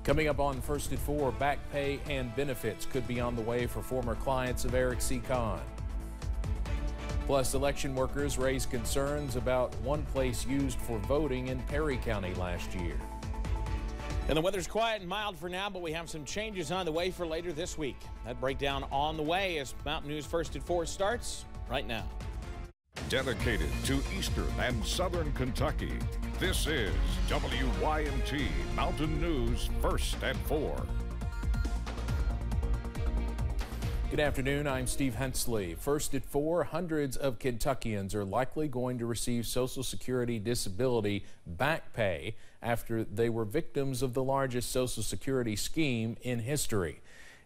Coming up on First at 4, back pay and benefits could be on the way for former clients of Eric C. Kahn. Plus, election workers raise concerns about one place used for voting in Perry County last year. And the weather's quiet and mild for now, but we have some changes on the way for later this week. That breakdown on the way as Mountain News First at 4 starts right now. Dedicated to Eastern and Southern Kentucky, this is WYMT Mountain News First at 4. Good afternoon, I'm Steve Hensley. First at 4, hundreds of Kentuckians are likely going to receive Social Security disability back pay after they were victims of the largest Social Security scheme in history.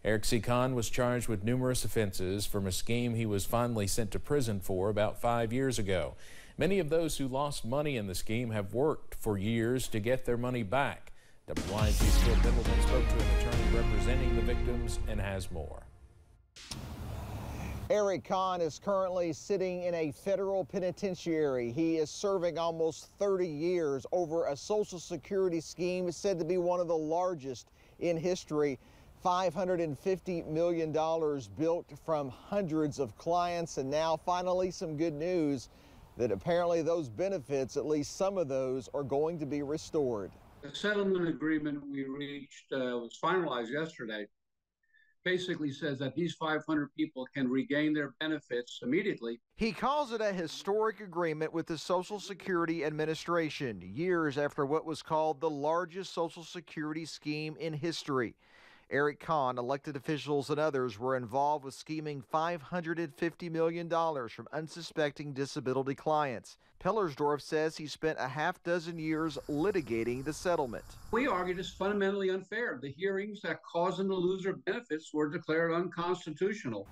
Eric C. Kahn was charged with numerous offenses from a scheme he was finally sent to prison for about 5 years ago. Many of those who lost money in the scheme have worked for years to get their money back. WYMT's Phil Middleton spoke to an attorney representing the victims and has more. Eric Kahn is currently sitting in a federal penitentiary. He is serving almost 30 years over a Social Security scheme said to be one of the largest in history. $550 million built from hundreds of clients, and now finally some good news that apparently those benefits, at least some of those, are going to be restored. The settlement agreement we reached was finalized yesterday. Basically says that these 500 people can regain their benefits immediately. He calls it a historic agreement with the Social Security Administration, years after what was called the largest Social Security scheme in history. Eric Kahn, elected officials, and others were involved with scheming $550 million from unsuspecting disability clients. Pellersdorf says he spent a half dozen years litigating the settlement. We argued it's fundamentally unfair. The hearings that caused them to lose their benefits were declared unconstitutional.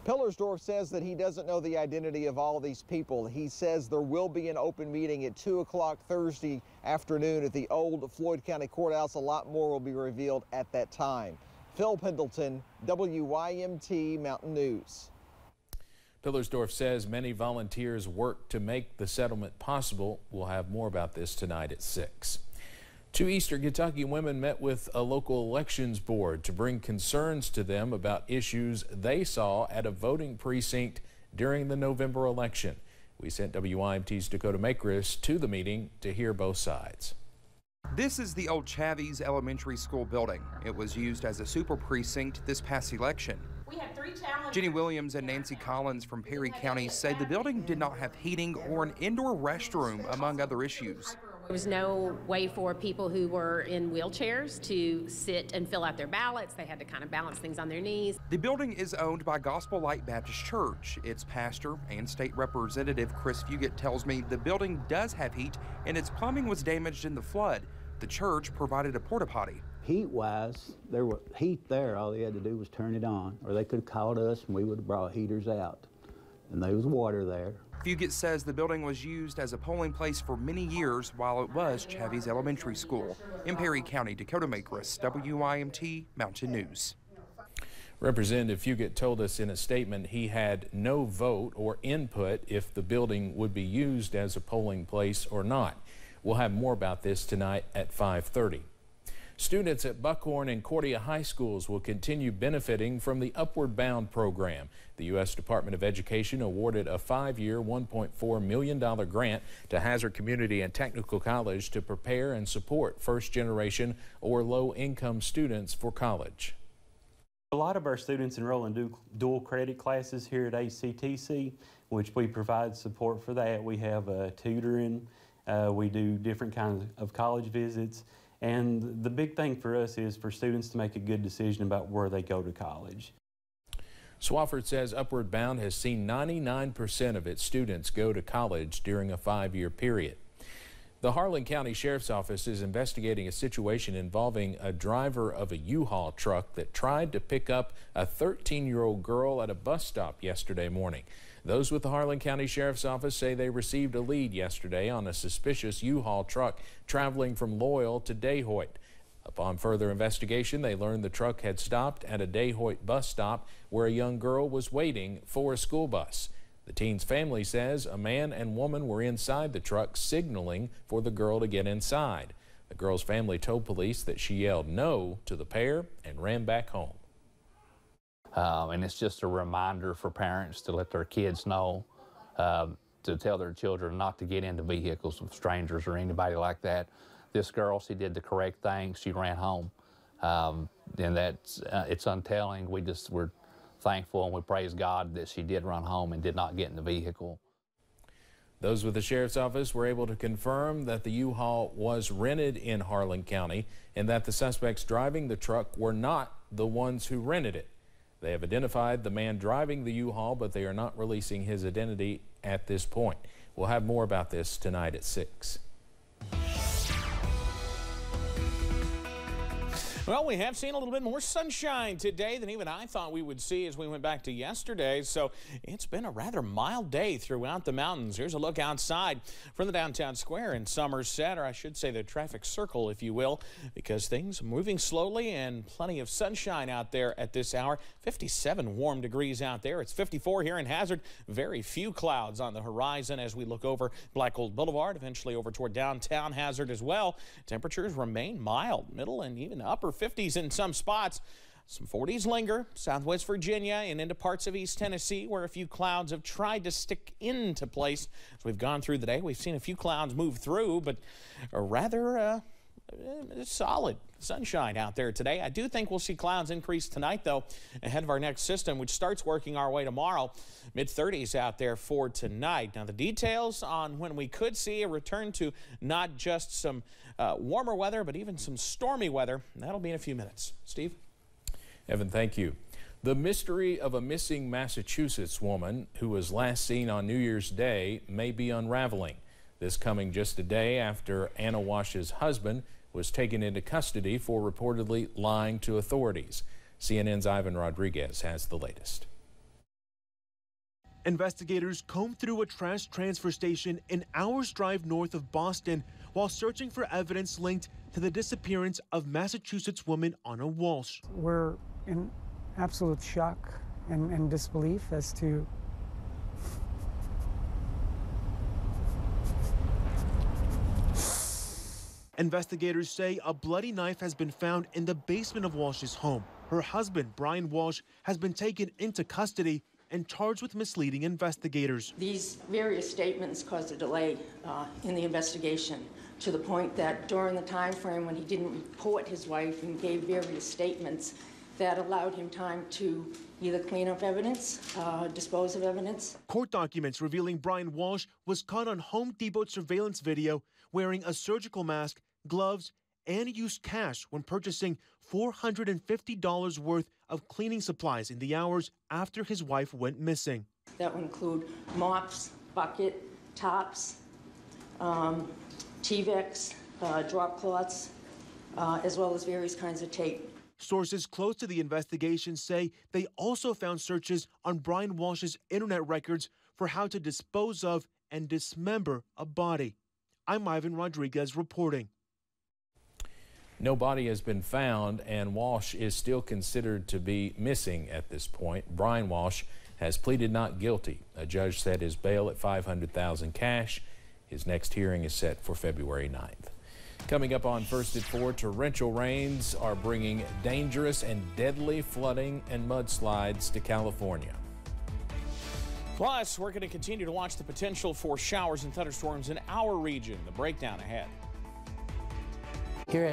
Pellersdorf says that he doesn't know the identity of all these people. He says there will be an open meeting at 2 o'clock Thursday afternoon at the old Floyd County Courthouse. A lot more will be revealed at that time. Phil Pendleton, WYMT Mountain News. Pellersdorf says many volunteers worked to make the settlement possible. We'll have more about this tonight at 6. Two Eastern Kentucky women met with a local elections board to bring concerns to them about issues they saw at a voting precinct during the November election. We sent WYMT's Dakota Makris to the meeting to hear both sides. This is the old Chavies Elementary School building. It was used as a super precinct this past election. We had 3 challenges. Jenny Williams and Nancy Collins from Perry County say the building did not have heating or an indoor restroom, among other issues. There was no way for people who were in wheelchairs to sit and fill out their ballots. They had to kind of balance things on their knees. The building is owned by Gospel Light Baptist Church. Its pastor and state representative Chris Fugit tells me the building does have heat and its plumbing was damaged in the flood. The church provided a porta potty. Heat-wise, there was heat there. All they had to do was turn it on, or they could have called us and we would have brought heaters out. And there was water there. Fugit says the building was used as a polling place for many years while it was Chavies Elementary School. In Perry County, Dakota Makris, WYMT Mountain News. Representative Fugit told us in a statement he had no vote or input if the building would be used as a polling place or not. We'll have more about this tonight at 5:30. Students at Buckhorn and Cordia High Schools will continue benefiting from the Upward Bound program. The U.S. Department of Education awarded a 5-year, $1.4 million grant to Hazard Community and Technical College to prepare and support first-generation or low-income students for college. A lot of our students enroll in dual credit classes here at ACTC, which we provide support for that. We have tutoring, we do different kinds of college visits. And the big thing for us is for students to make a good decision about where they go to college. Swafford says Upward Bound has seen 99% of its students go to college during a 5-year period. The Harlan County Sheriff's Office is investigating a situation involving a driver of a U-Haul truck that tried to pick up a 13-year-old girl at a bus stop yesterday morning. Those with the Harlan County Sheriff's Office say they received a lead yesterday on a suspicious U-Haul truck traveling from Loyal to Dehoyt. Upon further investigation, they learned the truck had stopped at a Dehoyt bus stop where a young girl was waiting for a school bus. The teen's family says a man and woman were inside the truck signaling for the girl to get inside. The girl's family told police that she yelled no to the pair and ran back home. And it's just a reminder for parents to let their kids know, to tell their children not to get into vehicles with strangers or anybody like that. This girl, she did the correct thing. She ran home. And that's, it's untelling. We're thankful and we praise God that she did run home and did not get in the vehicle. Those with the sheriff's office were able to confirm that the U-Haul was rented in Harlan County and that the suspects driving the truck were not the ones who rented it. They have identified the man driving the U-Haul, but they are not releasing his identity at this point. We'll have more about this tonight at 6. Well, we have seen a little bit more sunshine today than even I thought we would see as we went back to yesterday. So it's been a rather mild day throughout the mountains. Here's a look outside from the downtown square in Somerset, or I should say the traffic circle, if you will, because things are moving slowly and plenty of sunshine out there at this hour. 57 warm degrees out there. It's 54 here in Hazard. Very few clouds on the horizon as we look over Black Gold Boulevard, eventually over toward downtown Hazard as well. Temperatures remain mild, middle and even upper 50s in some spots. Some 40s linger southwest Virginia and into parts of East Tennessee where a few clouds have tried to stick into place. As we've gone through the day, we've seen a few clouds move through, but a rather solid sunshine out there today. I do think we'll see clouds increase tonight, though, ahead of our next system, which starts working our way tomorrow. Mid-30s out there for tonight. Now, the details on when we could see a return to not just some warmer weather, but even some stormy weather. That'll be in a few minutes. Steve? Evan, thank you. The mystery of a missing Massachusetts woman who was last seen on New Year's Day may be unraveling. This coming just a day after Anna Walsh's husband was taken into custody for reportedly lying to authorities. CNN's Ivan Rodriguez has the latest. Investigators combed through a trash transfer station an hour's drive north of Boston while searching for evidence linked to the disappearance of Massachusetts woman Anna Walsh. We're in absolute shock and disbelief as to Investigators say a bloody knife has been found in the basement of Walsh's home. Her husband, Brian Walsh, has been taken into custody and charged with misleading investigators. These various statements caused a delay in the investigation to the point that during the time frame when he didn't report his wife and gave various statements, that allowed him time to either clean up evidence, dispose of evidence. Court documents revealing Brian Walsh was caught on Home Depot surveillance video wearing a surgical mask, gloves, and used cash when purchasing $450 worth of cleaning supplies in the hours after his wife went missing. That would include mops, bucket, tops, T-Vex, drop cloths, as well as various kinds of tape. Sources close to the investigation say they also found searches on Brian Walsh's internet records for how to dispose of and dismember a body. I'm Ivan Rodriguez reporting. No body has been found, and Walsh is still considered to be missing at this point. Brian Walsh has pleaded not guilty. A judge set his bail at $500,000 cash. His next hearing is set for February 9th. Coming up on First at 4, torrential rains are bringing dangerous and deadly flooding and mudslides to California. Plus, we're going to continue to watch the potential for showers and thunderstorms in our region. The breakdown ahead. Here at